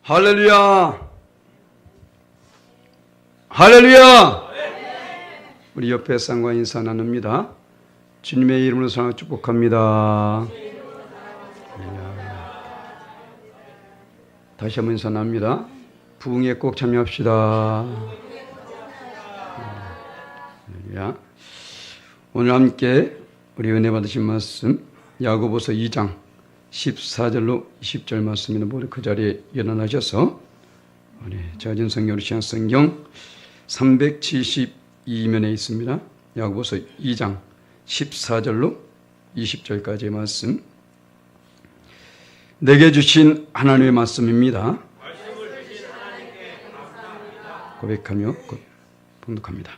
할렐루야! 할렐루야! 우리 옆에 쌍과 인사 나눕니다. 주님의 이름으로 사랑을 축복합니다. 다시 한번 인사 나눕니다. 부흥에 꼭 참여합시다. 할렐루야. 오늘 함께 우리 은혜 받으신 말씀 야고보서 2장 14절로 20절 말씀입니다. 모두 그 자리에 일어나셔서 우리 제가 성경으로 시한 성경 372면에 있습니다. 야고보서 2장 14절로 20절까지의 말씀, 내게 주신 하나님의 말씀입니다. 고백하며 봉독합니다.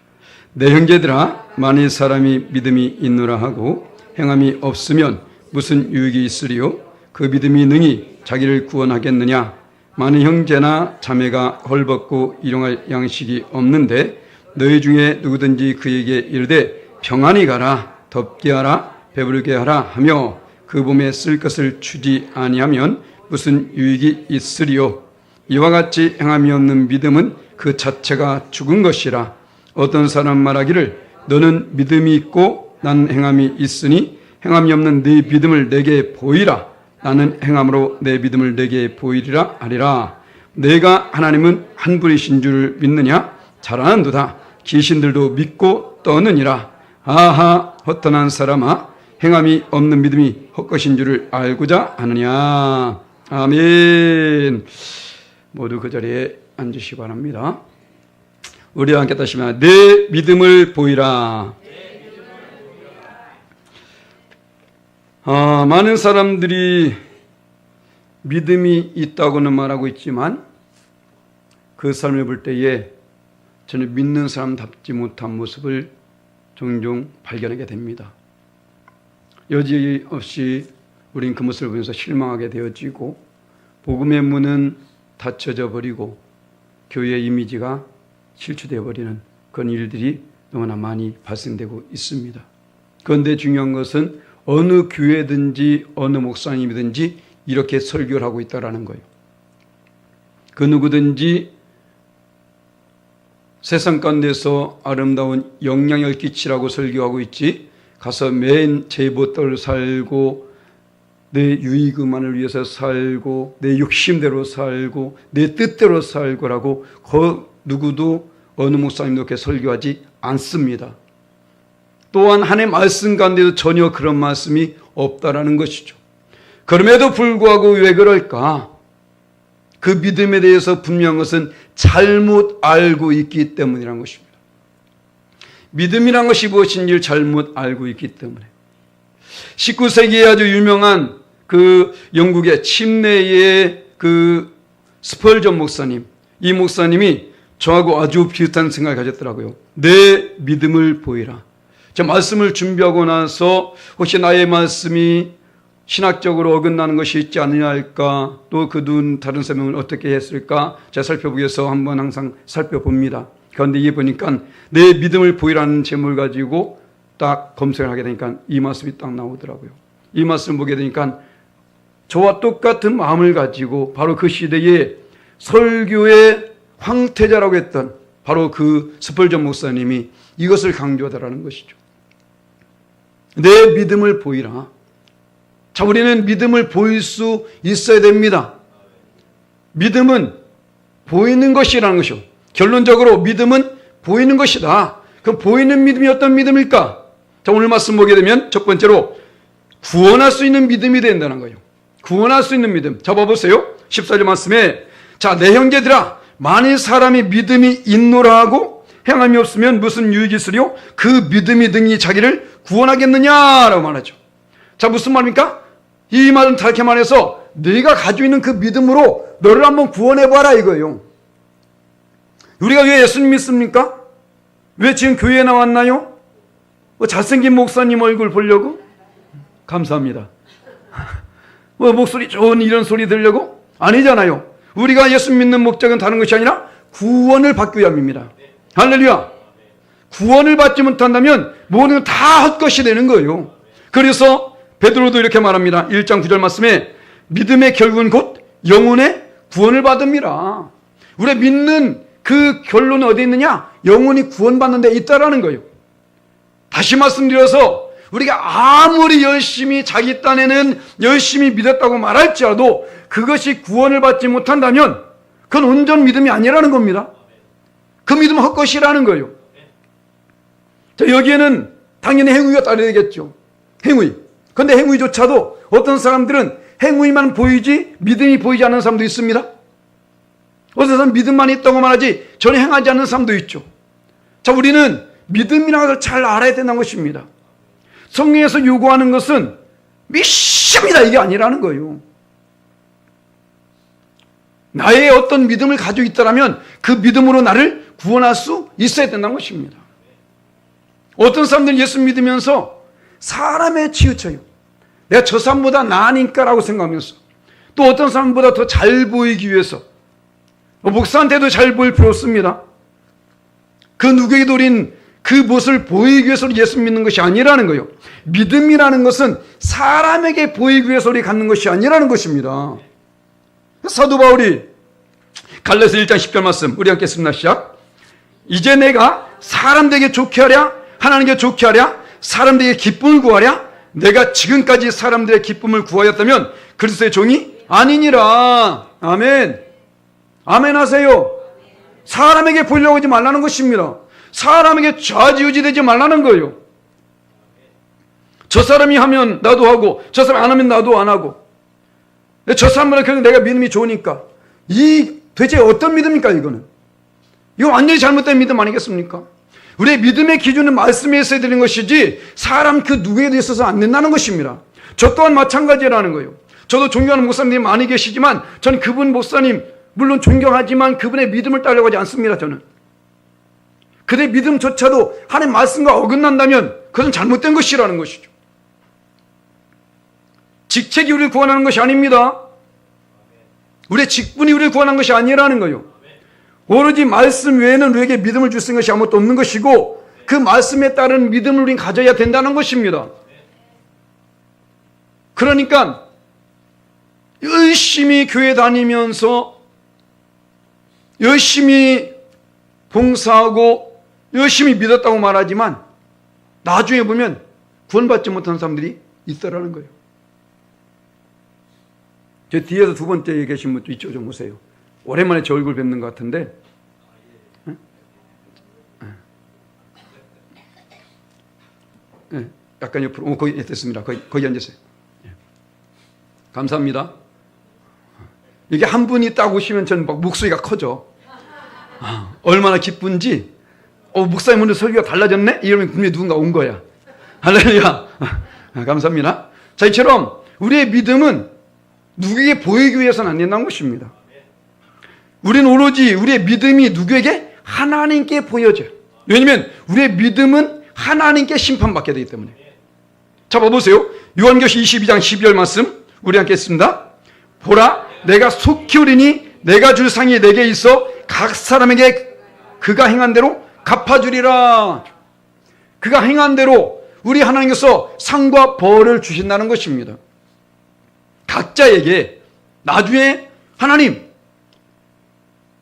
내 형제들아, 만일 사람이 믿음이 있노라 하고 행함이 없으면 무슨 유익이 있으리요? 그 믿음이 능히 자기를 구원하겠느냐? 만일 형제나 자매가 헐벗고 일용할 양식이 없는데 너희 중에 누구든지 그에게 이르되 평안히 가라, 덥게 하라, 배부르게 하라 하며 그 몸에 쓸 것을 주지 아니하면 무슨 유익이 있으리요? 이와 같이 행함이 없는 믿음은 그 자체가 죽은 것이라. 어떤 사람 말하기를 너는 믿음이 있고 난 행함이 있으니 행함이 없는 네 믿음을 내게 보이라. 나는 행함으로 내 믿음을 내게 보이리라 하리라. 내가 하나님은 한 분이신 줄 믿느냐? 잘 아는도다. 귀신들도 믿고 떠느니라. 아하, 허탄한 사람아, 행함이 없는 믿음이 헛것인 줄을 알고자 하느냐. 아멘. 모두 그 자리에 앉으시기 바랍니다. 우리와 함께 다시마. 내 믿음을 보이라. 많은 사람들이 믿음이 있다고는 말하고 있지만 그 삶을 볼 때에 저는 믿는 사람답지 못한 모습을 종종 발견하게 됩니다. 여지없이 우린 그 모습을 보면서 실망하게 되어지고 복음의 문은 닫혀져 버리고 교회의 이미지가 실추되어 버리는 그런 일들이 너무나 많이 발생되고 있습니다. 그런데 중요한 것은 어느 교회든지 어느 목사님이든지 이렇게 설교를 하고 있다는 거예요. 그 누구든지 세상 가운데서 아름다운 영향을 끼치라고 설교하고 있지, 가서 맨 제멋대로 살고 내 유익만을 위해서 살고 내 욕심대로 살고 내 뜻대로 살고라고 그 누구도 어느 목사님도 그렇게 설교하지 않습니다. 또한 하나님의 말씀 가운데도 전혀 그런 말씀이 없다라는 것이죠. 그럼에도 불구하고 왜 그럴까? 그 믿음에 대해서 분명한 것은 잘못 알고 있기 때문이라는 것입니다. 믿음이란 것이 무엇인지를 잘못 알고 있기 때문에. 19세기에 아주 유명한 그 영국의 침례의 그 스펄전 목사님, 이 목사님이 저하고 아주 비슷한 생각을 가졌더라고요. 내 믿음을 보이라. 저 말씀을 준비하고 나서 혹시 나의 말씀이 신학적으로 어긋나는 것이 있지 않느냐 할까, 또 그 다른 설명을 어떻게 했을까 제가 살펴보기 위해서 한번 항상 살펴봅니다. 그런데 이게 보니까 내 믿음을 보이라는 제목을 가지고 딱 검색을 하게 되니까 이 말씀이 딱 나오더라고요. 이 말씀을 보게 되니까 저와 똑같은 마음을 가지고 바로 그 시대에 설교의 황태자라고 했던 바로 그 스펄전 목사님이 이것을 강조하더라는 것이죠. 내 믿음을 보이라. 자, 우리는 믿음을 보일 수 있어야 됩니다. 믿음은 보이는 것이라는 것이죠. 결론적으로 믿음은 보이는 것이다. 그럼 보이는 믿음이 어떤 믿음일까? 자, 오늘 말씀 보게 되면 첫 번째로 구원할 수 있는 믿음이 된다는 거예요. 구원할 수 있는 믿음. 자, 봐보세요. 14절 말씀에 자, 내 형제들아, 만일 사람이 믿음이 있노라 하고 행함이 없으면 무슨 유익이 있으리요? 그 믿음이 능히 자기를 구원하겠느냐라고 말하죠. 자, 무슨 말입니까? 이 말은 다르게 말해서 네가 가지고 있는 그 믿음으로 너를 한번 구원해봐라 이거예요. 우리가 왜 예수님 믿습니까? 왜 지금 교회에 나왔나요? 뭐 잘생긴 목사님 얼굴 보려고? 감사합니다. 뭐 목소리 좋은 이런 소리 들으려고? 아니잖아요. 우리가 예수 믿는 목적은 다른 것이 아니라 구원을 받기 위함입니다. 할렐루야. 구원을 받지 못한다면 모든 건 다 헛것이 되는 거예요. 그래서 베드로도 이렇게 말합니다. 1장 9절 말씀에 믿음의 결국은 곧 영혼의 구원을 받습니다. 우리가 믿는 그 결론은 어디 있느냐? 영혼이 구원받는 데 있다라는 거예요. 다시 말씀드려서 우리가 아무리 열심히 자기 딴에는 열심히 믿었다고 말할지라도 그것이 구원을 받지 못한다면 그건 온전 믿음이 아니라는 겁니다. 그 믿음은 헛것이라는 거예요. 자, 여기에는 당연히 행위가 따라야 되겠죠. 행위. 그런데 행위조차도 어떤 사람들은 행위만 보이지 믿음이 보이지 않는 사람도 있습니다. 어떤 사람은 믿음만 있다고 말하지 전혀 행하지 않는 사람도 있죠. 자, 우리는 믿음이라는 것을 잘 알아야 된다는 것입니다. 성경에서 요구하는 것은 믿습니다 이게 아니라는 거예요. 나의 어떤 믿음을 가지고 있다면 그 믿음으로 나를 구원할 수 있어야 된다는 것입니다. 어떤 사람들은 예수 믿으면서 사람에 치우쳐요. 내가 저 사람보다 나으니까라고 생각하면서, 또 어떤 사람보다 더 잘 보이기 위해서, 목사한테도 잘 보일 필요 없습니다. 그 누구에게도 우린 그 모습을 보이기 위해서 예수 믿는 것이 아니라는 거예요. 믿음이라는 것은 사람에게 보이기 위해서 우리 갖는 것이 아니라는 것입니다. 사도 바울이 갈라디아서 1장 10절 말씀 우리 함께 읽습니다. 시작. 이제 내가 사람들에게 좋게 하랴 하나님께 좋게 하랴 사람들에게 기쁨을 구하랴 내가 지금까지 사람들의 기쁨을 구하였다면 그리스도의 종이 아니니라. 아멘. 아멘 하세요. 사람에게 보이려고 하지 말라는 것입니다. 사람에게 좌지우지 되지 말라는 거예요. 저 사람이 하면 나도 하고 저 사람이 안 하면 나도 안 하고 저 사람보다 그냥 내가 믿음이 좋으니까 이 도대체 어떤 믿음입니까 이거는? 이거 완전히 잘못된 믿음 아니겠습니까? 우리의 믿음의 기준은 말씀에 있어야 되는 것이지 사람 그 누구에도 있어서 안 된다는 것입니다. 저 또한 마찬가지라는 거예요. 저도 존경하는 목사님이 많이 계시지만 저는 그분 목사님 물론 존경하지만 그분의 믿음을 따르려고 하지 않습니다. 저는 그들의 믿음조차도 하나님 말씀과 어긋난다면 그것은 잘못된 것이라는 것이죠. 직책이 우리를 구원하는 것이 아닙니다. 우리의 직분이 우리를 구원하는 것이 아니라는 거예요. 오로지 말씀 외에는 우리에게 믿음을 줄 수 있는 것이 아무것도 없는 것이고 그 말씀에 따른 믿음을 우리는 가져야 된다는 것입니다. 그러니까 열심히 교회 다니면서 열심히 봉사하고 열심히 믿었다고 말하지만 나중에 보면 구원받지 못한 사람들이 있더라는 거예요. 저 뒤에서 두 번째 계신 분도 이쪽 좀 보세요. 오랜만에 제 얼굴 뵙는 것 같은데 약간 옆으로 거기 됐습니다. 거기 앉으세요. 감사합니다. 이게 한 분이 딱 오시면 저는 막 목소리가 커져. 얼마나 기쁜지 목사님 오늘 설교가 달라졌네? 이러면 분명히 누군가 온 거야. 할렐루야. 감사합니다. 자, 이처럼 우리의 믿음은 누구에게 보이기 위해서는 안 된다는 것입니다. 우리는 오로지 우리의 믿음이 누구에게? 하나님께 보여져요. 왜냐하면 우리의 믿음은 하나님께 심판받게 되기 때문에. 자, 봐보세요. 요한계시록 22장 12절 말씀 우리 함께 읽습니다. 보라 내가 속히 오리니 내가 줄 상이 내게 있어 각 사람에게 그가 행한 대로 갚아주리라. 그가 행한 대로 우리 하나님께서 상과 벌을 주신다는 것입니다. 각자에게 나중에 하나님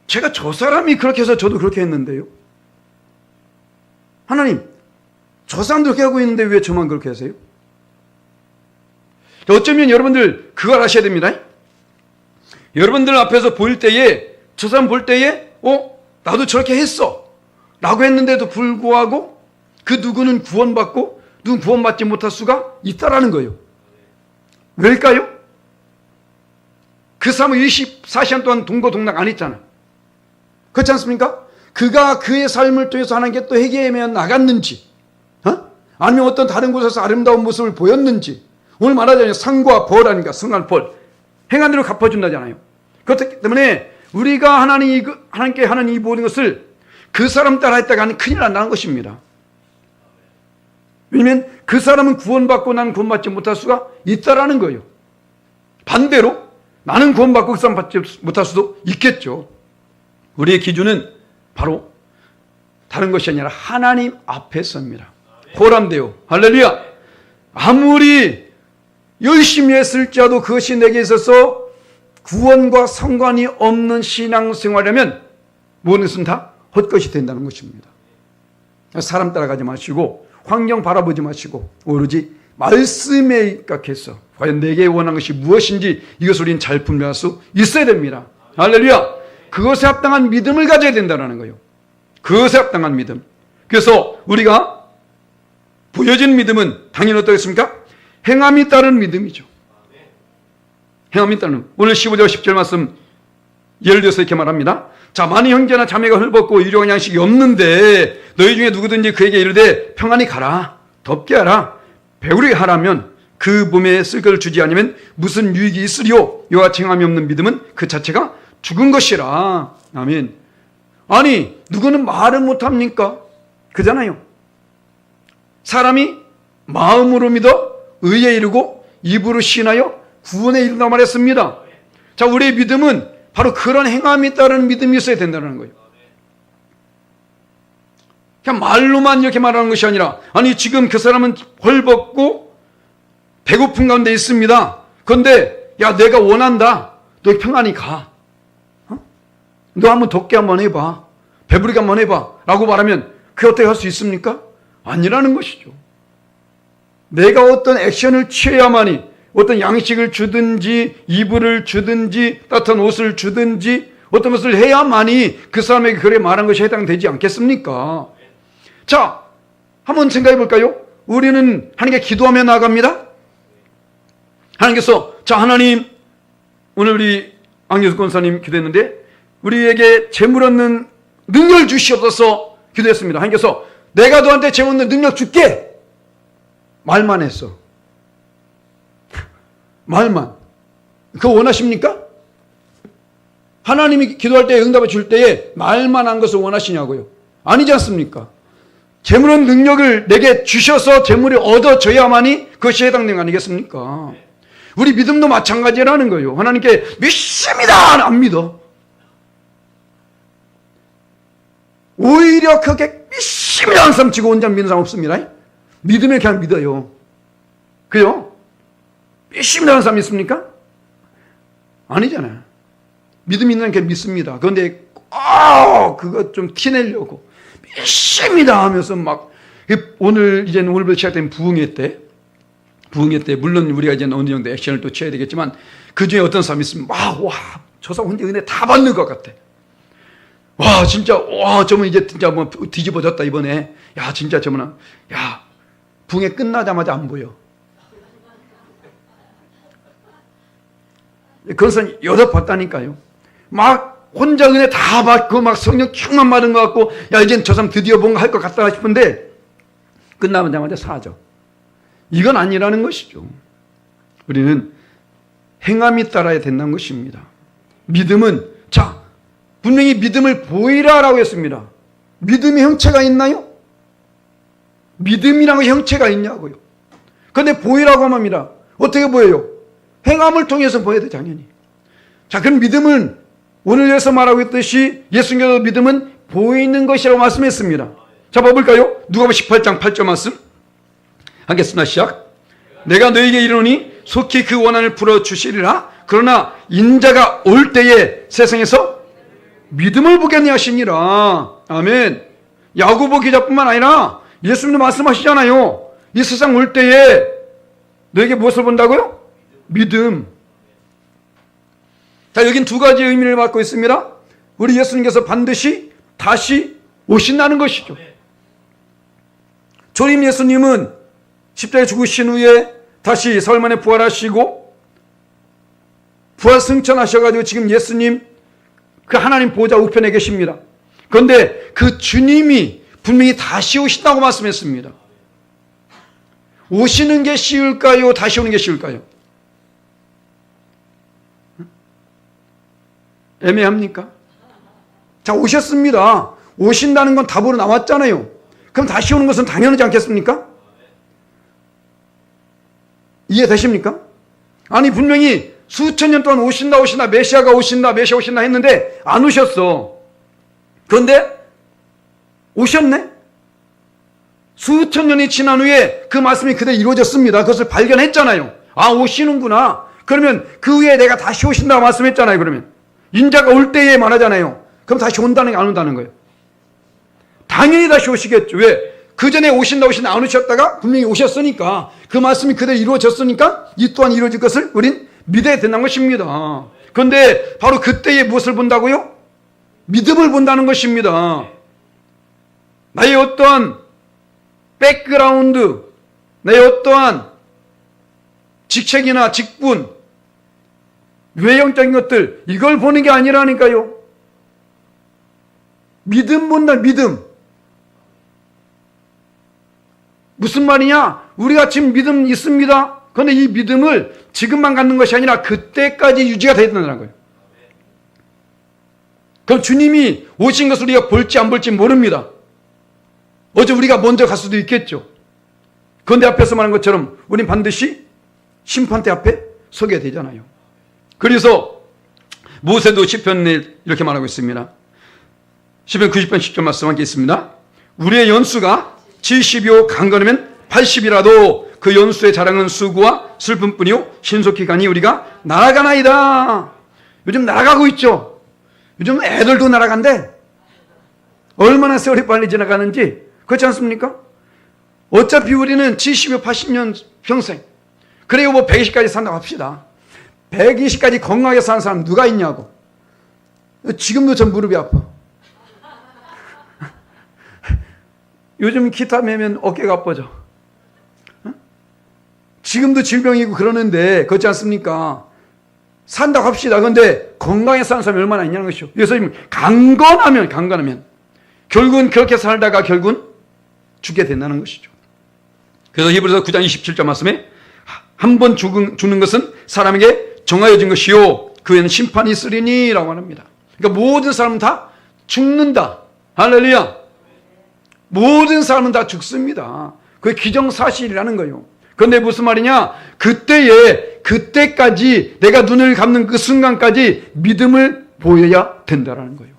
제가 저 사람이 그렇게 해서 저도 그렇게 했는데요. 하나님 저 사람도 그렇게 하고 있는데 왜 저만 그렇게 하세요? 어쩌면 여러분들 그걸 아셔야 됩니다. 여러분들 앞에서 볼 때에 저 사람 볼 때에 나도 저렇게 했어 라고 했는데도 불구하고 그 누구는 구원받고 누구는 구원받지 못할 수가 있다라는 거예요. 왜일까요? 그 사람은 24시간 동안 동고동락 안 했잖아. 그렇지 않습니까? 그가 그의 삶을 통해서 하나님께 또 회개하며 나갔는지 아니면 어떤 다른 곳에서 아름다운 모습을 보였는지 오늘 말하자면 상과 벌 아닌가 상과 벌 행한 대로 갚아준다잖아요. 그렇기 때문에 우리가 하나님께 하는 이 모든 것을 그 사람 따라 했다가 하면 큰일 난다는 것입니다. 왜냐하면 그 사람은 구원받고 나는 구원받지 못할 수가 있다라는 거예요. 반대로 나는 구원받고 그 사람 받지 못할 수도 있겠죠. 우리의 기준은 바로 다른 것이 아니라 하나님 앞에서입니다. 보람되요. 할렐루야. 아무리 열심히 했을지라도 그것이 내게 있어서 구원과 상관이 없는 신앙생활이라면 모든 것은 다 헛것이 된다는 것입니다. 사람 따라가지 마시고 환경 바라보지 마시고 오로지 말씀에 입각해서 과연 내게 원하는 것이 무엇인지 이것을 우리는 잘 분별할 수 있어야 됩니다. 할렐루야. 그것에 합당한 믿음을 가져야 된다는 거예요. 그것에 합당한 믿음. 그래서 우리가 보여진 믿음은 당연히 어떻겠습니까? 행함이 따른 믿음이죠. 행함이 따른. 오늘 15절 10절 말씀 예를 들어서 이렇게 말합니다. 자, 많은 형제나 자매가 헐벗고 일용할 양식이 없는데 너희 중에 누구든지 그에게 이르되 평안히 가라, 덥게 하라, 배부르게 하라면 그 몸에 쓸 것을 주지 않으면 무슨 유익이 있으리요? 이와 같이 행함이 없는 믿음은 그 자체가 죽은 것이라. 아멘. 아니, 누구는 말을 못합니까? 그잖아요. 사람이 마음으로 믿어 의에 이르고 입으로 신하여 구원에 이른다고 말했습니다. 자, 우리의 믿음은 바로 그런 행함이 따른 믿음이 있어야 된다는 거예요. 그냥 말로만 이렇게 말하는 것이 아니라, 아니 지금 그 사람은 헐벗고 배고픈 가운데 있습니다. 그런데 야, 내가 원한다. 너 평안히 가. 너 한번 덥게 한번 해봐. 배부르게 한번 해봐. 라고 말하면 그게 어떻게 할 수 있습니까? 아니라는 것이죠. 내가 어떤 액션을 취해야만이, 어떤 양식을 주든지 이불을 주든지 따뜻한 옷을 주든지 어떤 것을 해야만이 그 사람에게 그래 말한 것이 해당되지 않겠습니까? 자, 한번 생각해 볼까요? 우리는 하나님께 기도하며 나아갑니다. 하나님께서, 자, 하나님, 오늘 우리 안경수 권사님 기도했는데 우리에게 재물 얻는 능력을 주시옵소서 기도했습니다. 하나님께서 내가 너한테 재물 얻는 능력 줄게. 말만 했어. 말만. 그거 원하십니까? 하나님이 기도할 때 응답을 줄 때에 말만 한 것을 원하시냐고요? 아니지 않습니까? 재물은 능력을 내게 주셔서 재물을 얻어져야만이 그것이 해당되는 거 아니겠습니까? 우리 믿음도 마찬가지라는 거예요. 하나님께 믿습니다! 안 믿어. 오히려 그렇게 믿습니다! 한 사람 치고 혼자 믿는 사람 없습니다. 믿으면 그냥 믿어요. 그래요? 믿습니다 하는 사람 있습니까? 아니잖아요. 믿음 있는 게 믿습니다. 그런데 그거 좀 티내려고 믿습니다 하면서 막, 오늘 이제는 오늘부터 시작된 부흥회 때 물론 우리가 이제는 어느 정도 액션을 또 취해야 되겠지만 그 중에 어떤 사람이 있으면 저 사람 혼자 은혜 다 받는 것 같아. 진짜 저분 이제 진짜 뭐 뒤집어졌다 이번에. 야, 진짜 저분은 부흥회 끝나자마자 안 보여. 그것은 여러 봤다니까요. 막 혼자 은혜 다 받고 막 성령 큐만 받은 것 같고, 야, 이젠 저 사람 드디어 뭔가 할 것 같다 싶은데 끝나자마자 사라져. 이건 아니라는 것이죠. 우리는 행함이 따라야 된다는 것입니다. 믿음은, 자, 분명히 믿음을 보이라라고 했습니다. 믿음의 형체가 있나요? 믿음이라는 형체가 있냐고요. 그런데 보이라고 합니다. 어떻게 보여요? 행함을 통해서 보여야 돼, 당연히. 자, 그럼 믿음은 오늘에서 말하고 있듯이 예수님께서 믿음은 보이는 것이라고 말씀했습니다. 자, 봐볼까요? 누가복음 18장 8절 말씀 하겠습니다. 시작. 내가 너에게 이르노니 속히 그 원한을 풀어주시리라. 그러나 인자가 올 때에 세상에서 믿음을 보겠니 하시니라. 아멘. 야고보 기자뿐만 아니라 예수님도 말씀하시잖아요. 이 세상 올 때에 너에게 무엇을 본다고요? 믿음. 자, 여긴 두 가지 의미를 갖고 있습니다. 우리 예수님께서 반드시 다시 오신다는 것이죠. 조림 예수님은 십자가에 죽으신 후에 다시 사흘 만에 부활하시고 부활 승천하셔가지고 지금 예수님 그 하나님 보좌 우편에 계십니다. 그런데 그 주님이 분명히 다시 오신다고 말씀했습니다. 오시는 게 쉬울까요? 다시 오는 게 쉬울까요? 애매합니까? 자, 오셨습니다. 오신다는 건 답으로 나왔잖아요. 그럼 다시 오는 것은 당연하지 않겠습니까? 이해되십니까? 아니, 분명히 수천 년 동안 오신다 메시아가 오신다 했는데 안 오셨어. 그런데 오셨네? 수천 년이 지난 후에 그 말씀이 그대로 이루어졌습니다. 그것을 발견했잖아요. 오시는구나. 그러면 그 후에 내가 다시 오신다고 말씀했잖아요. 그러면 인자가 올 때에 말하잖아요. 그럼 다시 온다는 게 안 온다는 거예요? 당연히 다시 오시겠죠. 왜? 그 전에 오신다고 안 오셨다가 분명히 오셨으니까, 그 말씀이 그대로 이루어졌으니까 이 또한 이루어질 것을 우린 믿어야 된다는 것입니다. 그런데 바로 그때에 무엇을 본다고요? 믿음을 본다는 것입니다. 나의 어떠한 백그라운드, 나의 어떠한 직책이나 직분, 외형적인 것들, 이걸 보는 게 아니라니까요. 믿음 본다, 믿음. 무슨 말이냐? 우리가 지금 믿음 있습니다. 그런데 이 믿음을 지금만 갖는 것이 아니라 그때까지 유지가 되어야 된다는 거예요. 그럼 주님이 오신 것을 우리가 볼지 안 볼지 모릅니다. 어제 우리가 먼저 갈 수도 있겠죠. 그런데 앞에서 말한 것처럼 우린 반드시 심판대 앞에 서게 되잖아요. 그래서 모세도 시편에 이렇게 말하고 있습니다. 시편 90편 10절 말씀 함께 있습니다. 우리의 연수가 70이요 강건하면 80이라도 그 연수의 자랑은 수고와 슬픔뿐이요 신속히 가니 우리가 날아가나이다. 요즘 날아가고 있죠. 요즘 애들도 날아간대. 얼마나 세월이 빨리 지나가는지. 그렇지 않습니까? 어차피 우리는 70여 80년 평생, 그래요 뭐 120까지 산다고 합시다. 120까지 건강하게 사는 사람 누가 있냐고. 지금도 전 무릎이 아파. 요즘 기타 매면 어깨가 아파져. 지금도 질병이고 그러는데 그렇지 않습니까? 산다고 합시다. 그런데 건강하게 사는 사람이 얼마나 있냐는 것이죠. 그래서 강건하면 결국은 그렇게 살다가 결국은 죽게 된다는 것이죠. 그래서 히브리서 9장 27절 말씀에 한 번 죽는 것은 사람에게 정하여진 것이요 그 후에는 심판이 있으리니 라고 합니다. 그러니까 모든 사람은 다 죽는다. 할렐루야. 모든 사람은 다 죽습니다. 그게 기정사실이라는 거예요. 그런데 무슨 말이냐? 그때까지 내가 눈을 감는 그 순간까지 믿음을 보여야 된다는 거예요.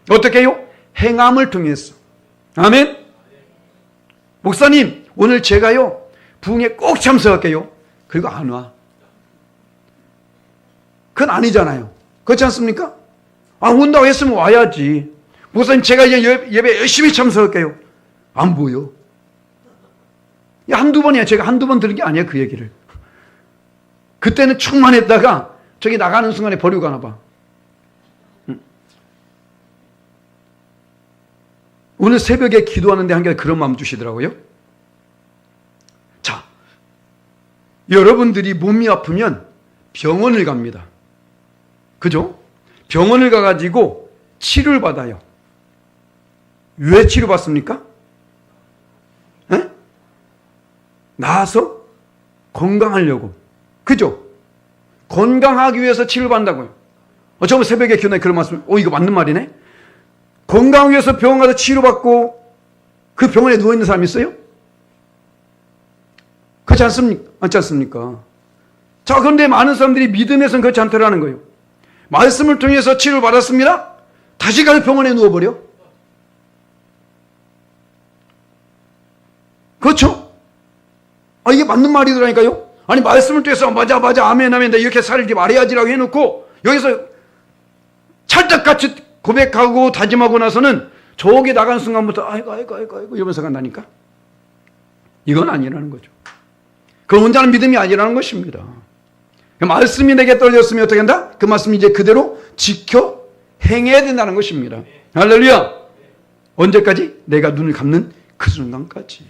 어떻게 해요? 행함을 통해서. 아멘. 목사님, 오늘 제가요 부흥에 꼭 참석할게요. 그리고 안 와. 그건 아니잖아요. 그렇지 않습니까? 온다고 했으면 와야지. 목사님, 제가 이제 예배 열심히 참석할게요. 안 보여. 한두 번이야. 제가 한두 번 들은 게 아니야, 그 얘기를. 그때는 충만했다가 저기 나가는 순간에 버리고 가나 봐. 오늘 새벽에 기도하는데 한결 그런 마음 주시더라고요. 자, 여러분들이 몸이 아프면 병원을 갑니다. 그죠? 병원을 가가지고 치료를 받아요. 왜 치료받습니까? 에? 나아서 건강하려고. 그죠? 건강하기 위해서 치료를 받는다고요. 저번 새벽에 기도에 그런 말씀, 이거 맞는 말이네? 건강 위해서 병원 가서 치료받고 그 병원에 누워있는 사람이 있어요? 그렇지 않습니까? 자, 그런데 많은 사람들이 믿음에서는 그렇지 않더라는 거예요. 말씀을 통해서 치료를 받았습니다. 다시 가서 병원에 누워버려. 그렇죠? 이게 맞는 말이더라니까요. 아니, 말씀을 통해서 맞아 아멘 나 이렇게 살지 말아야지라고 해놓고 여기서 찰떡같이 고백하고 다짐하고 나서는 저기 나간 순간부터 아이고 이러면서 간다니까. 이건 아니라는 거죠. 그 혼자는 믿음이 아니라는 것입니다. 말씀이 내게 떨어졌으면 어떻게 한다? 그 말씀이 이제 그대로 지켜 행해야 된다는 것입니다. 할렐루야. 언제까지? 내가 눈을 감는 그 순간까지.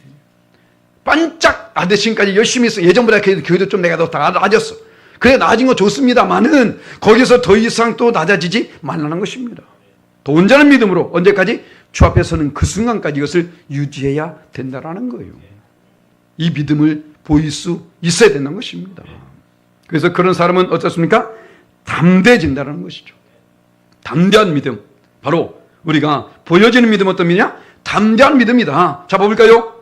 반짝 아대신까지 열심히 했어. 예전보다 교회도 좀 내가 더 나아졌어. 그래, 나아진 거 좋습니다만은 거기서 더 이상 또 낮아지지 말라는 것입니다. 더 온전한 믿음으로 언제까지? 주 앞에 서는 그 순간까지 이것을 유지해야 된다는 거예요. 이 믿음을 보일 수 있어야 된다는 것입니다. 그래서 그런 사람은 어떻습니까? 담대해진다는 것이죠. 담대한 믿음. 바로 우리가 보여지는 믿음 어떤 믿음이냐? 담대한 믿음이다. 자, 볼까요?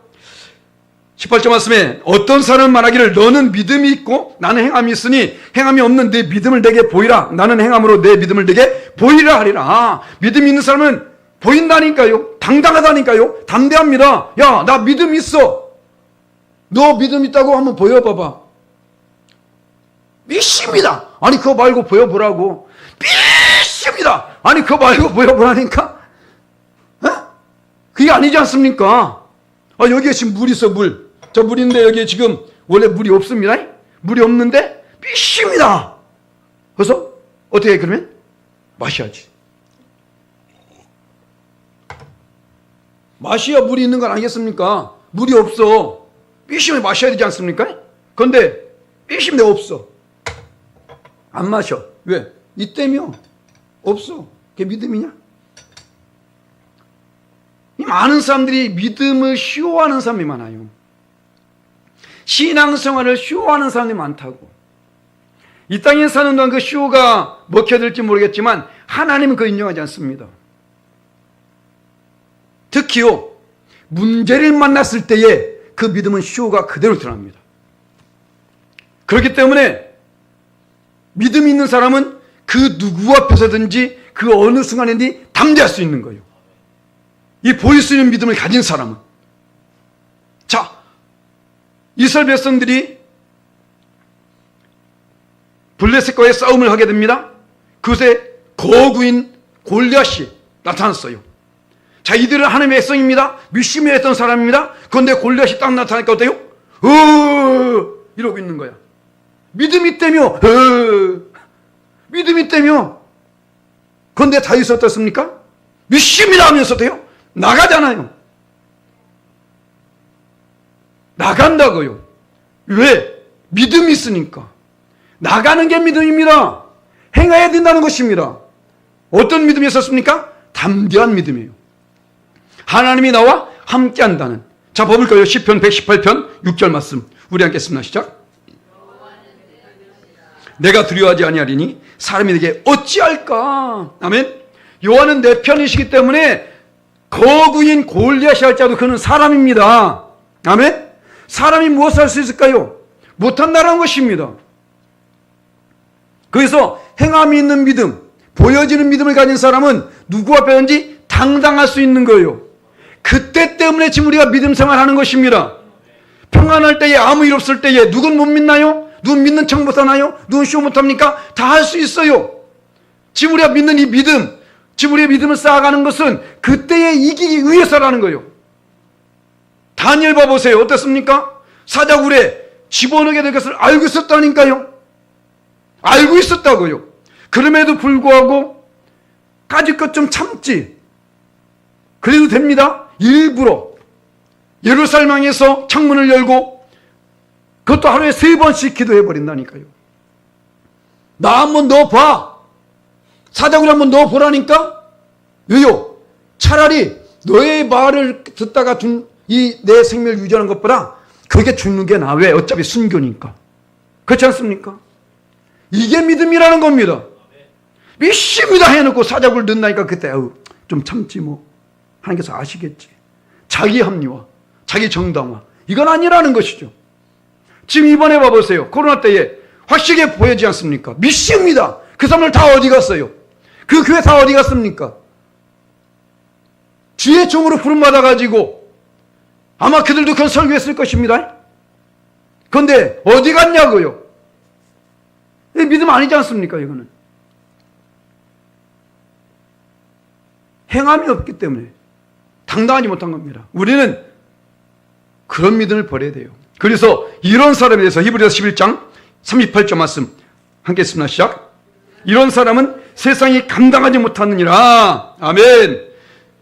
18절 말씀에 어떤 사람은 말하기를 너는 믿음이 있고 나는 행함이 있으니 행함이 없는 내 믿음을 내게 보이라. 나는 행함으로 내 믿음을 내게 보이라 하리라. 믿음이 있는 사람은 보인다니까요. 당당하다니까요. 담대합니다. 야, 나 믿음 있어. 너 믿음 있다고 한번 보여봐봐. 믿습니다. 아니 그거 말고 보여보라고. 믿습니다. 아니 그거 말고 보여보라니까. 그게 아니지 않습니까? 여기에 지금 물 있어, 물. 저 물인데 여기에 지금 원래 물이 없습니다. 물이 없는데 믿습니다. 그래서 어떻게 해, 그러면? 마셔야지. 마셔야 물이 있는 건 아니겠습니까? 물이 없어. 믿으면 마셔야 되지 않습니까? 그런데 믿으면 내가 없어. 안 마셔. 왜? 있다며. 없어. 그게 믿음이냐? 이 많은 사람들이 믿음을 쉬워하는 사람이 많아요. 신앙생활을 쉬워하는 사람이 많다고. 이 땅에 사는 동안 그 쉬워가 먹혀들지 모르겠지만 하나님은 그걸 인정하지 않습니다. 특히요, 문제를 만났을 때에 그 믿음은 쉬워가 그대로 드러납니다. 그렇기 때문에 믿음이 있는 사람은 그 누구 앞에서든지 그 어느 순간에든지 담대할 수 있는 거예요. 이 보일 수 있는 믿음을 가진 사람은. 자, 이스라엘 백성들이 블레셋과의 싸움을 하게 됩니다. 그것에 거구인 골리앗이 나타났어요. 자, 이들은 하나님의 백성입니다. 믿음이 했던 사람입니다. 그런데 골리앗이 딱 나타나니까 어때요? 이러고 있는 거야. 믿음이 있다며. 믿음이 있다며. 그런데 다윗은 어떻습니까? 믿습니다 하면서 어때요? 나가잖아요. 나간다고요. 왜? 믿음이 있으니까. 나가는 게 믿음입니다. 행해야 된다는 것입니다. 어떤 믿음이 있었습니까? 담대한 믿음이에요. 하나님이 나와 함께 한다는. 자, 봐볼까요? 시편 118편 6절 말씀. 우리 함께 읽습니다. 시작. 내가 두려워하지 아니하리니 사람이 내게 어찌할까? 아멘. 여호와는 내 편이시기 때문에 거구인 골리앗이 할지라도 그는 사람입니다. 아멘. 사람이 무엇을 할 수 있을까요? 못한다는 것입니다. 그래서 행함이 있는 믿음, 보여지는 믿음을 가진 사람은 누구 앞에든지 당당할 수 있는 거예요. 그때 때문에 지금 우리가 믿음 생활하는 것입니다. 평안할 때에, 아무 일 없을 때에 누군 못 믿나요? 누군 믿는 척 못하나요? 누군 쇼 못합니까? 다 할 수 있어요. 지금 우리가 믿는 이 믿음, 지금 우리의 믿음을 쌓아가는 것은 그때에 이기기 위해서라는 거예요. 다니엘 봐보세요. 어떻습니까? 사자굴에 집어넣게 될 것을 알고 있었다니까요. 알고 있었다고요. 그럼에도 불구하고 까짓 것 좀 참지. 그래도 됩니다. 일부러 예루살렘 향해서 창문을 열고 그것도 하루에 3번씩 기도해버린다니까요. 나 한번 넣어봐. 사자굴에 한번 넣어보라니까. 왜요? 차라리 너의 말을 듣다가 이 내 생명을 유지하는 것보다 그게 죽는 게 나아. 왜? 어차피 순교니까. 그렇지 않습니까? 이게 믿음이라는 겁니다. 믿습니다 해놓고 사자굴 넣는다니까 그때 좀 참지 뭐. 하나님께서 아시겠지. 자기 합리화, 자기 정당화. 이건 아니라는 것이죠. 지금 이번에 봐보세요. 코로나 때에 확실하게 보이지 않습니까? 믿습니다. 그 사람들 다 어디 갔어요? 그 교회 다 어디 갔습니까? 주의 종으로 부름받아가지고 아마 그들도 그런 설교했을 것입니다. 그런데 어디 갔냐고요? 믿음 아니지 않습니까? 이거는 행함이 없기 때문에 당당하지 못한 겁니다. 우리는 그런 믿음을 버려야 돼요. 그래서 이런 사람에 대해서 히브리서 11장 38절 말씀 함께 했습니다. 시작. 이런 사람은 세상이 감당하지 못하느니라. 아멘.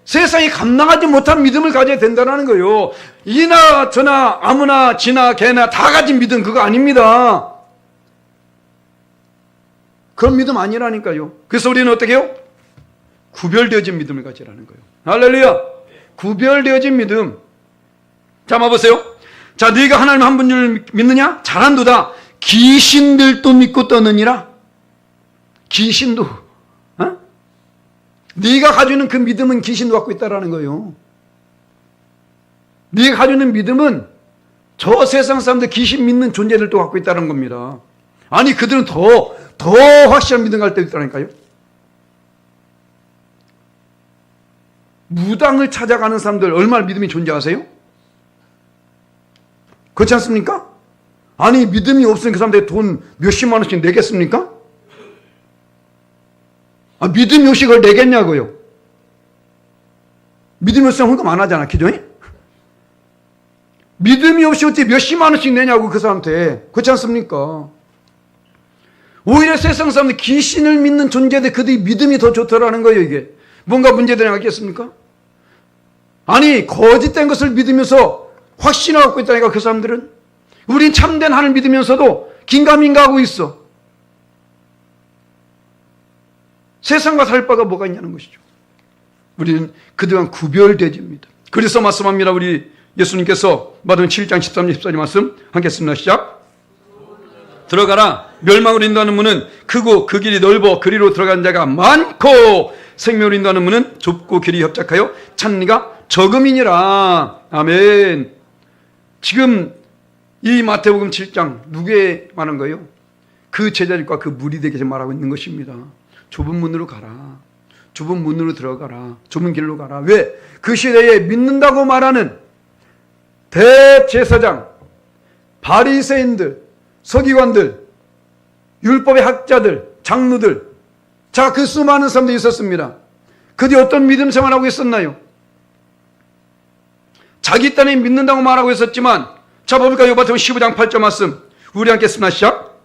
세상이 감당하지 못한 믿음을 가져야 된다는 거예요. 이나 저나 아무나 지나 개나 다 가진 믿음 그거 아닙니다. 그런 믿음 아니라니까요. 그래서 우리는 어떻게 해요? 구별되어진 믿음을 가지라는 거예요. 할렐루야. 구별되어진 믿음. 자, 봐보세요. 자, 네가 하나님 한 분을 믿느냐? 잘한도다. 귀신들도 믿고 떠느니라. 귀신도. 네가 가지고 있는 그 믿음은 귀신도 갖고 있다라는 거예요. 네가 가지고 있는 믿음은 저 세상 사람들 귀신 믿는 존재들도 갖고 있다는 겁니다. 아니 그들은 더 확실한 믿음 갈 때도 있다니까요. 무당을 찾아가는 사람들 얼마나 믿음이 존재 아세요? 그렇지 않습니까? 아니 믿음이 없으면 그 사람들이 돈 몇십만 원씩 내겠습니까? 믿음이 없이 그걸 내겠냐고요. 믿음이 없으면 헌금 안 하잖아, 기도에. 믿음이 없이 어떻게 몇십만 원씩 내냐고, 그 사람한테. 그렇지 않습니까? 오히려 세상 사람들 귀신을 믿는 존재들, 그들이 믿음이 더 좋더라는 거예요, 이게. 뭔가 문제들이 나겠습니까? 아니, 거짓된 것을 믿으면서 확신하고 있다니까, 그 사람들은. 우린 참된 하나님을 믿으면서도 긴가민가하고 있어. 세상과 살 바가 뭐가 있냐는 것이죠. 우리는 그동안 구별되집니다. 그래서 말씀합니다. 우리 예수님께서 마태복음 7장 13절 14절 말씀 함께 읽습니다. 시작. 들어가라. 멸망으로 인도하는 문은 크고 그 길이 넓어 그리로 들어가는 자가 많고 생명으로 인도하는 문은 좁고 길이 협착하여 찾는 이가 적음이니라. 아멘. 지금 이 마태복음 7장 누구에 말한 거예요? 그 제자들과 그 무리들에게 말하고 있는 것입니다. 좁은 문으로 가라. 좁은 문으로 들어가라. 좁은 길로 가라. 왜? 그 시대에 믿는다고 말하는 대제사장, 바리새인들, 서기관들, 율법의 학자들, 장로들, 자, 그 수많은 사람들이 있었습니다. 그들이 어떤 믿음 생활하고 있었나요? 자기 딴에 믿는다고 말하고 있었지만, 자, 뭡니까? 마태복음 15장 8절 말씀 우리 함께 읽습니다. 시작.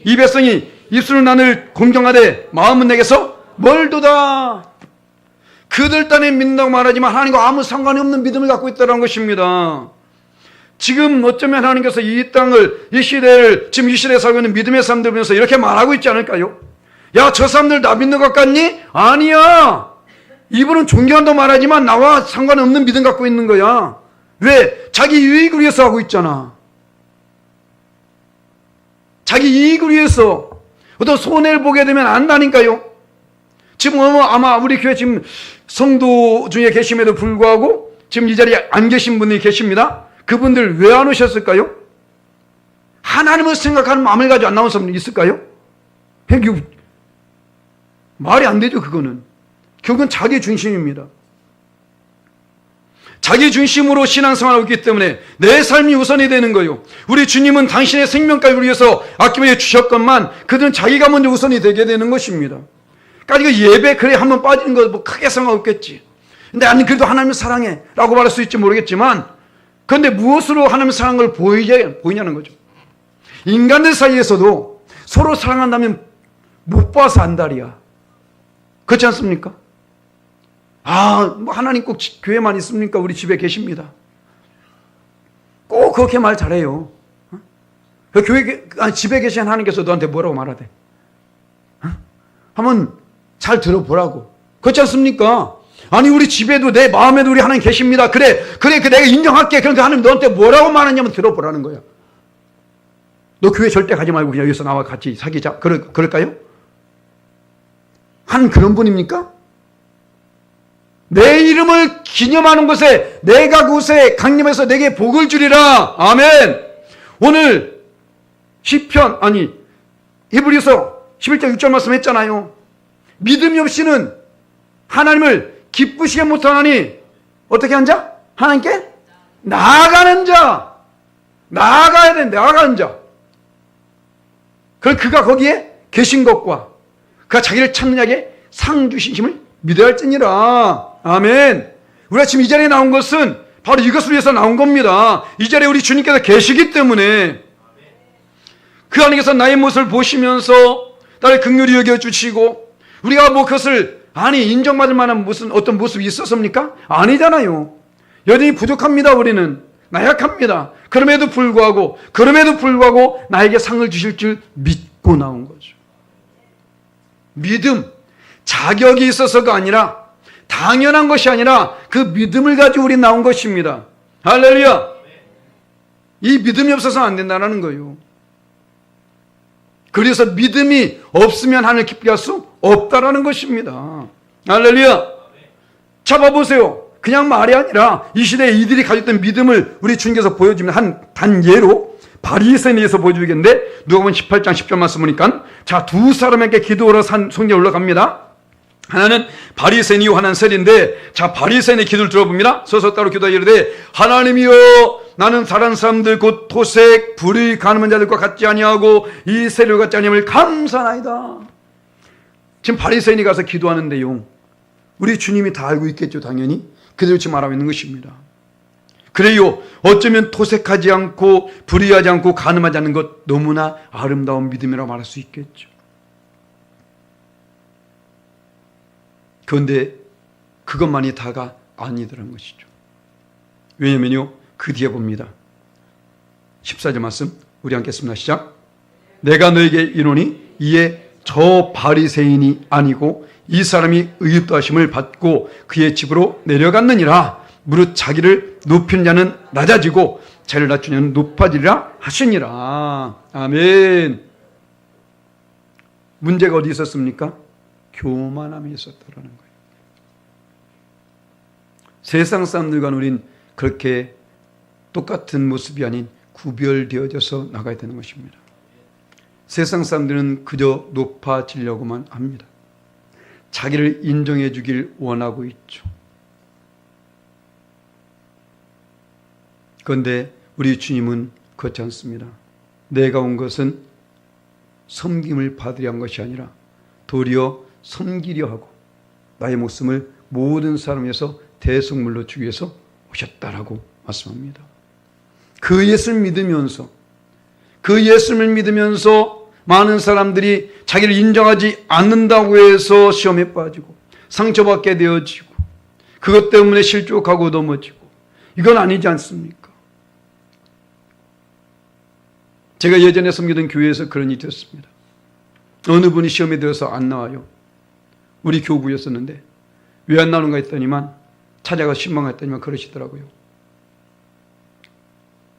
이 백성이 입술은 나를 공경하되 마음은 내게서 멀도다. 그들 딴에 믿는다고 말하지만 하나님과 아무 상관이 없는 믿음을 갖고 있다는 것입니다. 지금 어쩌면 하나님께서 이 땅을, 이 시대를, 지금 이 시대에 살고 있는 믿음의 사람들 보면서 이렇게 말하고 있지 않을까요? 야, 저 사람들 나 믿는 것 같니? 아니야. 이분은 존경한다고 말하지만 나와 상관없는 믿음 갖고 있는 거야. 왜? 자기 유익을 위해서 하고 있잖아. 자기 이익을 위해서 어떤 손해를 보게 되면 안다니까요. 지금 아마 우리 교회 지금 성도 중에 계심에도 불구하고 지금 이 자리에 안 계신 분이 계십니다. 그분들 왜 안 오셨을까요? 하나님을 생각하는 마음을 가지고 안 나온 사람이 있을까요? 말이 안 되죠. 그거는 결국은 자기 중심입니다. 자기 중심으로 신앙생활하고 있기 때문에 내 삶이 우선이 되는 거예요. 우리 주님은 당신의 생명까지 위해서 아낌없이 주셨건만 그들은 자기가 먼저 우선이 되게 되는 것입니다. 그러니까 이거 예배 그래 한번 빠지는 거 뭐 크게 상관없겠지. 근데 아니 그래도 하나님을 사랑해 라고 말할 수 있지 모르겠지만, 그런데 무엇으로 하나님을 사랑하는 걸 보이냐는 거죠. 인간들 사이에서도 서로 사랑한다면 못 봐서 안달이야. 그렇지 않습니까? 뭐 하나님 꼭 교회만 있습니까? 우리 집에 계십니다. 꼭 그렇게 말 잘해요. 집에 계신 하나님께서 너한테 뭐라고 말하대? 한번 잘 들어보라고. 그렇지 않습니까? 아니 우리 집에도 내 마음에도 우리 하나님 계십니다. 그래 내가 인정할게. 그러니까 하나님 너한테 뭐라고 말하냐면 들어보라는 거야. 너 교회 절대 가지 말고 그냥 여기서 나와 같이 사귀자. 그럴까요? 한 그런 분입니까? 내 이름을 기념하는 곳에 내가 그곳에 강림해서 내게 복을 주리라. 아멘. 오늘 히브리서 11장 6절 말씀 했잖아요. 믿음이 없이는 하나님을 기쁘시게 못하나니 어떻게 한 자? 하나님께 나아가는 자. 나아가야 돼. 나아가는 자. 그럼 그가 거기에 계신 것과 그가 자기를 찾는 자에게 상 주신 힘을 믿어야 할지니라. 아멘. 우리가 지금 이 자리에 나온 것은 바로 이것을 위해서 나온 겁니다. 이 자리에 우리 주님께서 계시기 때문에 그 안에서 나의 모습을 보시면서 나를 긍휼히 여겨주시고 우리가 뭐 그것을 인정받을 만한 어떤 모습이 있었습니까? 아니잖아요. 여전히 부족합니다. 우리는 나약합니다. 그럼에도 불구하고 나에게 상을 주실 줄 믿고 나온 거죠. 믿음, 자격이 있어서가 아니라 당연한 것이 아니라 그 믿음을 가지고 우리 나온 것입니다. 할렐루야. 이 믿음이 없어서는 안 된다는 거예요. 그래서 믿음이 없으면 하나님을 기쁘게 할 수 없다라는 것입니다. 할렐루야. 잡아보세요. 그냥 말이 아니라 이 시대에 이들이 가졌던 믿음을 우리 주님께서 보여주면 단 예로 바리새인에 의해서 보여주겠는데, 누가복음 18장 10절 말씀 보니까 자, 두 사람에게 기도하러 성전에 올라갑니다. 하나는 바리새인이요 하나는 세리인데, 자, 바리새인의 기도를 들어봅니다. 서서 따로 기도하여 이르되 하나님이여 나는 다른 사람들 곧 토색, 불의, 가늠한 자들과 같지 아니하고 이 세력을 같지 아니함을 감사하나이다. 지금 바리새인이 가서 기도하는 내용, 우리 주님이 다 알고 있겠죠. 당연히 그대로 지금 말하고 있는 것입니다. 그래요, 어쩌면 토색하지 않고 불의하지 않고 가늠하지 않는 것, 너무나 아름다운 믿음이라고 말할 수 있겠죠. 그런데 그것만이 다가 아니더란 것이죠. 왜냐면요, 그 뒤에 봅니다. 14절 말씀 우리 함께 했습니다. 시작. 내가 너에게 이르노니 이에 저 바리새인이 아니고 이 사람이 의롭다 하심을 받고 그의 집으로 내려갔느니라. 무릇 자기를 높이는 자는 낮아지고 자기를 낮추는 자는 높아지리라 하시니라. 아멘. 문제가 어디 있었습니까? 교만함이 있었다라는 거예요. 세상 사람들과는 우린 그렇게 똑같은 모습이 아닌 구별되어져서 나가야 되는 것입니다. 세상 사람들은 그저 높아지려고만 합니다. 자기를 인정해 주길 원하고 있죠. 그런데 우리 주님은 그렇지 않습니다. 내가 온 것은 섬김을 받으려 한 것이 아니라 도리어 섬기려 하고 나의 목숨을 모든 사람에서 대속물로 주기 위해서 오셨다라고 말씀합니다. 그 예수를 믿으면서 많은 사람들이 자기를 인정하지 않는다고 해서 시험에 빠지고 상처받게 되어지고 그것 때문에 실족하고 넘어지고, 이건 아니지 않습니까? 제가 예전에 섬기던 교회에서 그런 일이 있었습니다. 어느 분이 시험에 들어서 안 나와요. 우리 교구였었는데 왜 안 나오는가 했더니만, 찾아가 신방했더니만 그러시더라고요.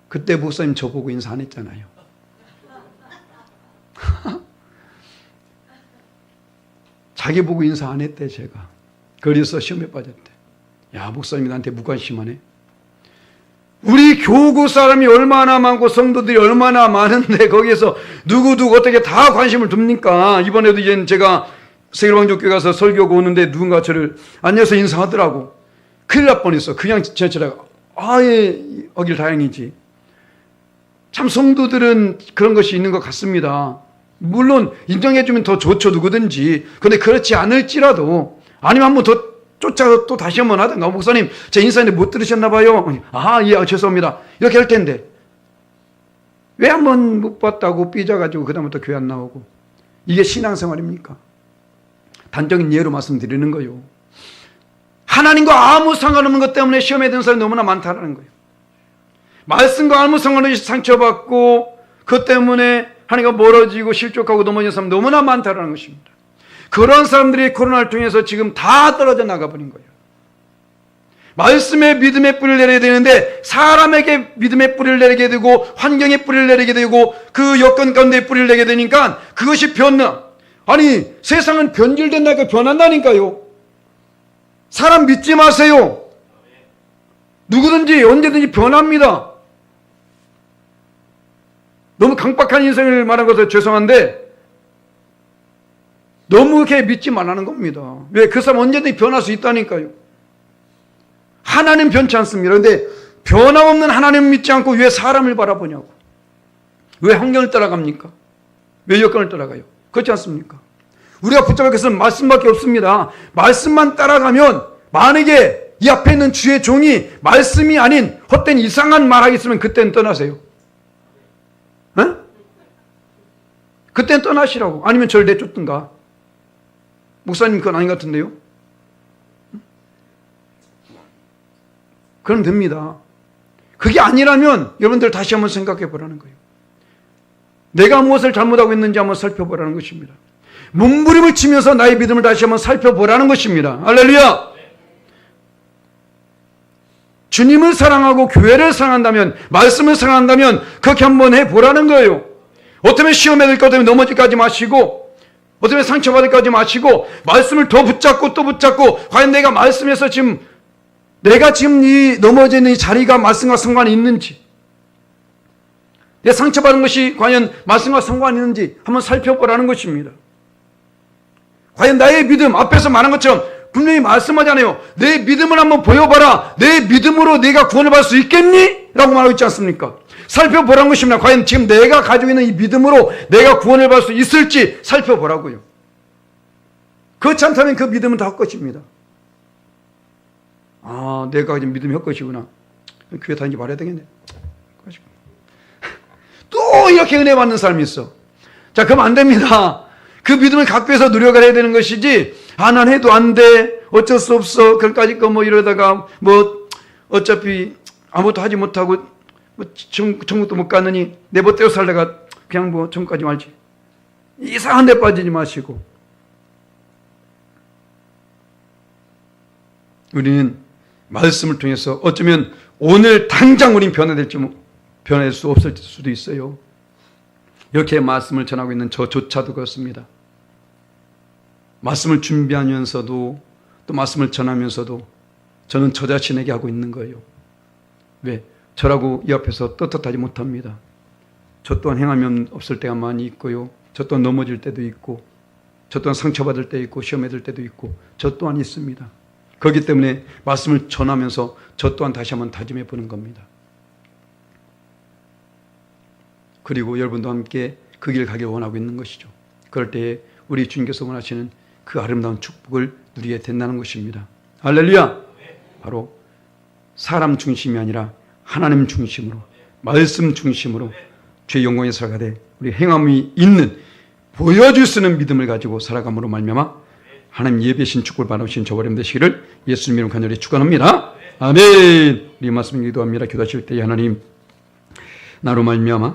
그때 목사님 저보고 인사 안 했잖아요. 자기 보고 인사 안 했대. 제가 그래서 시험에 빠졌대. 야, 목사님이 나한테 무관심하네. 우리 교구 사람이 얼마나 많고 성도들이 얼마나 많은데 거기에서 누구 어떻게 다 관심을 둡니까? 이번에도 이제 제가 세계로방족교회 가서 설교하고 오는데 누군가 저를 앉아서 인사하더라고. 큰일 날 뻔했어. 그냥 지나치다가 아예 어길 다행이지. 참 성도들은 그런 것이 있는 것 같습니다. 물론 인정해주면 더 좋죠, 누구든지. 그런데 그렇지 않을지라도, 아니면 한번 더 쫓아서 또 다시 한번 하든가. 목사님, 제 인사인데 못 들으셨나 봐요. 아, 예, 죄송합니다. 이렇게 할 텐데 왜 한번 못 봤다고 삐져가지고 그 다음부터 교회 안 나오고. 이게 신앙생활입니까? 단적인 예로 말씀드리는 거예요. 하나님과 아무 상관없는 것 때문에 시험에 든 사람이 너무나 많다는 거예요. 말씀과 아무 상관없이 상처받고 그것 때문에 하나님과 멀어지고 실족하고 넘어진 사람 너무나 많다는 것입니다. 그런 사람들이 코로나를 통해서 지금 다 떨어져 나가버린 거예요. 말씀에 믿음의 뿌리를 내려야 되는데 사람에게 믿음의 뿌리를 내리게 되고 환경에 뿌리를 내리게 되고 그 여건 가운데 뿌리를 내게 되니까 그것이 변화. 아니, 세상은 변질된다니까 변한다니까요. 사람 믿지 마세요. 누구든지 언제든지 변합니다. 너무 강박한 인생을 말한 것은 죄송한데 너무 그렇게 믿지 말라는 겁니다. 왜? 그 사람 언제든지 변할 수 있다니까요. 하나님 변치 않습니다. 그런데 변함없는 하나님을 믿지 않고 왜 사람을 바라보냐고. 왜 환경을 따라갑니까? 왜 여건을 따라가요? 그렇지 않습니까? 우리가 붙잡을 것은 말씀밖에 없습니다. 말씀만 따라가면, 만약에 이 앞에 있는 주의 종이 말씀이 아닌 헛된 이상한 말하기 있으면 그때는 떠나세요. 에? 그때는 떠나시라고. 아니면 저를 내쫓든가. 목사님 그건 아닌 것 같은데요? 그럼 됩니다. 그게 아니라면 여러분들 다시 한번 생각해 보라는 거예요. 내가 무엇을 잘못하고 있는지 한번 살펴보라는 것입니다. 몸부림을 치면서 나의 믿음을 다시 한번 살펴보라는 것입니다. 할렐루야! 주님을 사랑하고 교회를 사랑한다면, 말씀을 사랑한다면 그렇게 한번 해보라는 거예요. 어쩌면 시험에 들 것 때문에 넘어지까지 마시고, 어쩌면 상처받을까지 마시고, 말씀을 더 붙잡고 또 붙잡고, 과연 내가 말씀에서 지금 내가 지금 이 넘어져 있는 이 자리가 말씀과 상관이 있는지, 내 상처받은 것이 과연 말씀과 상관이 있는지 한번 살펴보라는 것입니다. 과연 나의 믿음, 앞에서 말한 것처럼 분명히 말씀하잖아요. 내 믿음을 한번 보여봐라. 내 믿음으로 네가 구원을 받을 수 있겠니? 라고 말하고 있지 않습니까? 살펴보라는 것입니다. 과연 지금 내가 가지고 있는 이 믿음으로 내가 구원을 받을 수 있을지 살펴보라고요. 그렇지 않다면 그 믿음은 다 헛것입니다. 아, 내가 가진 믿음이 헛것이구나. 교회 다니지 말아야 되겠네. 또 이렇게 은혜 받는 사람이 있어. 자, 그럼 안 됩니다. 그 믿음을 갖고 해서 누려가야 되는 것이지, 아, 난 해도 안 돼. 어쩔 수 없어. 그까짓 거 뭐 이러다가 뭐 어차피 아무것도 하지 못하고 뭐 천국도 못 가느니 내 멋대로 살다가 그냥 뭐 천국까지 말지. 이상한 데 빠지지 마시고. 우리는 말씀을 통해서 어쩌면 오늘 당장 우린 변화될 수 없을 수도 있어요. 이렇게 말씀을 전하고 있는 저조차도 그렇습니다. 말씀을 준비하면서도 또 말씀을 전하면서도 저는 저 자신에게 하고 있는 거예요. 왜? 저라고 이 앞에서 떳떳하지 못합니다. 저 또한 행하면 없을 때가 많이 있고요. 저 또한 넘어질 때도 있고, 저 또한 상처받을 때 있고, 시험에 들 때도 있고, 저 또한 있습니다. 그렇기 때문에 말씀을 전하면서 저 또한 다시 한번 다짐해 보는 겁니다. 그리고 여러분도 함께 그 길 가길 원하고 있는 것이죠. 그럴 때에 우리 주님께서 원하시는 그 아름다운 축복을 누리게 된다는 것입니다. 할렐루야! 바로 사람 중심이 아니라 하나님 중심으로, 말씀 중심으로 주의 영광에 살아가되 우리 행함이 있는, 보여줄 수 있는 믿음을 가지고 살아감으로 말미암아 하나님 예배신 축복을 받으신 저와 여러분 되시기를 예수님 이름 간절히 축원합니다. 아멘. 우리 말씀 기도합니다. 기도하실 때에 하나님, 나로 말미암아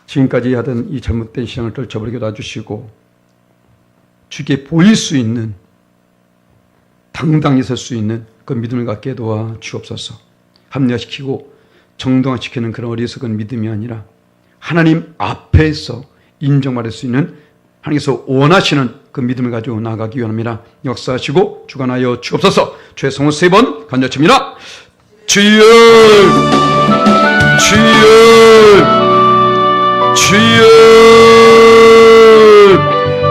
지금까지 하던 이 잘못된 신앙을 떨쳐버리게 놔주시고 주께 보일 수 있는, 당당히 설 수 있는 그 믿음을 갖게 도와 주옵소서. 합리화시키고 정당화시키는 그런 어리석은 믿음이 아니라 하나님 앞에서 인정받을 수 있는, 하나님께서 원하시는 그 믿음을 가지고 나아가기 원합니다. 역사하시고 주관하여 주옵소서. 주의 성을 3번 간절칩니다. 주여, 주여, 주여.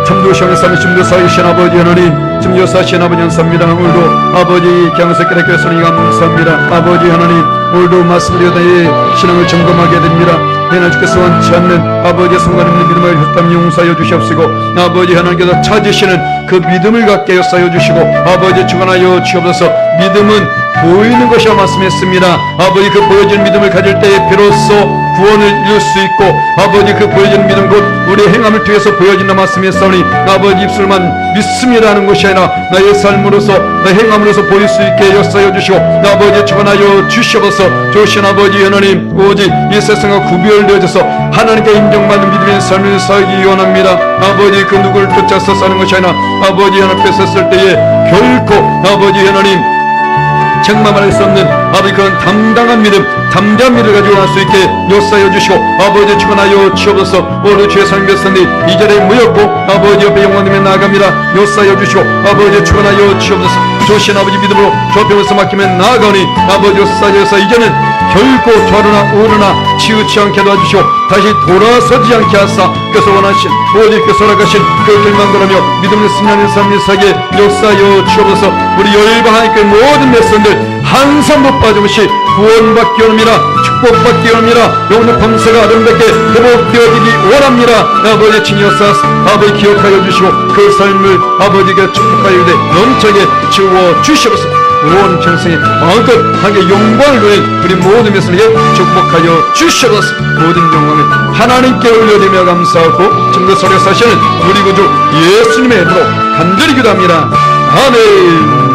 참조시원의 삶이심도 살아계신 아버지 하나님, 지금 역사하신 아버지 감사합니다. 오늘도 아버지 경서 깨닫게 하시니 감사합니다. 아버지 하나님, 오늘도 말씀을 여다의 신앙을 점검하게 됩니다. 해나 주께서 원치 않는 아버지의 성관없는 믿음을 헛담 용서하여 주시옵시고, 아버지 하나님께서 찾으시는 그 믿음을 갖게 역사하여 주시고, 아버지 주관하여 주옵소서. 믿음은 보이는 것이라 말씀했습니다. 아버지 그 보여지는 믿음을 가질 때에 비로소 구원을 이룰 수 있고, 아버지 그 보여지는 믿음 곧 우리의 행함을 통해서 보여진다 말씀했사오니, 아버지 입술만 믿습니다는 것이 아니라 나의 삶으로서, 나의 행함으로서 보일 수 있게 역사하여 주시고, 아버지 주관하여 주시옵소서. 좋으신 아버지 하나님, 오직 이 세상과 구별되어져서 하나님께 인정받는 믿음의 삶을 살기 원합니다. 아버지 그 누구를 쫓아서 사는 것이 아니라 아버지 하나님께 섰을 때에 결코 아버지 하나님 책망할 수 없는 아버지 그런 담당한 믿음, 담대한 믿음을 가지고 갈 수 있게 역사하여 주시고, 아버지 축원하여 주옵소서. 오늘 주의 성령 백성들이 이 자리에 모였고 아버지 옆에 영광님에 나아갑니다. 역사하여 주시고, 아버지 축원하여 주옵소서. 조신 아버지 믿음으로 주 앞에 와서 맡기면 나아가오니, 아버지 역사하여서 이제는 결코 좌로나 우로나 치우치 않게 도와주시고 다시 돌아서지 않게 하사 그래서 원하신 오직 그 살아가신 그 길만 걸으며 믿음을 승리하는 삶을 살게 역사하여 주옵소서. 우리 열방 하나님께 모든 백성들 한 사람도 빠짐없이 구원받기 원합니다. 축복받기 원합니다. 영혼의 범사가 아름답게 회복되어지기 원합니다. 아버지 친히 역사하사 아버지 기억하여 주시고 그 삶을 아버지가 축복하여 되 넘쳐게 지워 주시옵소서. 온 전생에 마음껏 하게 영광을 누린 우리 모든 백성에게 축복하여 주시옵소서. 모든 영광을 하나님께 올려드리며 감사하고 지금도 소리 사시는 우리 구주 예수님의 이름으로 간절히 기도합니다. 아멘.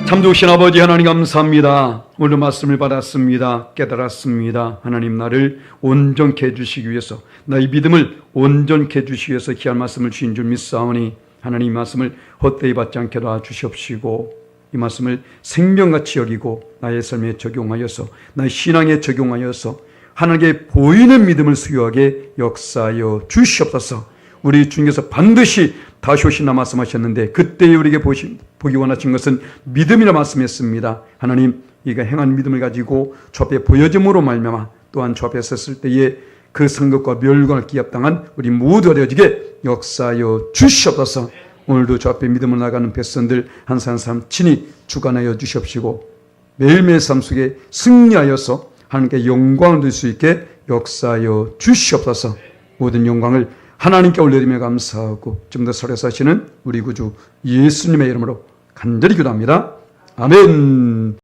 참 좋으신 아버지 하나님 감사합니다. 오늘 말씀을 받았습니다. 깨달았습니다. 하나님 나를 온전케 해주시기 위해서, 나의 믿음을 온전케 해주시기 위해서 귀한 말씀을 주신 줄 믿사오니 하나님 이 말씀을 헛되이 받지 않게 도와주시옵시고, 이 말씀을 생명같이 여기고 나의 삶에 적용하여서, 나의 신앙에 적용하여서 하나님께 보이는 믿음을 수요하게 역사하여 주시옵소서. 우리 주님께서 반드시 다시 오신다 말씀하셨는데 그때 우리에게 보기 원하신 것은 믿음이라 말씀했습니다. 하나님 이가 행한 믿음을 가지고 주 앞에 보여짐으로 말미암아 또한 주 앞에 섰을 때에 그 상급과 멸관을 기합당한 우리 모두가 되어지게 역사하여 주시옵소서. 오늘도 주 앞에 믿음을 나가는 백성들 한 사람 한 사람 친히 주관하여 주시옵시고 매일매일 삶 속에 승리하여서 하나님께 영광을 드릴 수 있게 역사하여 주시옵소서. 모든 영광을 하나님께 올려드리며 감사하고 좀 더 설해사시는 우리 구주 예수님의 이름으로 간절히 기도합니다. 아멘.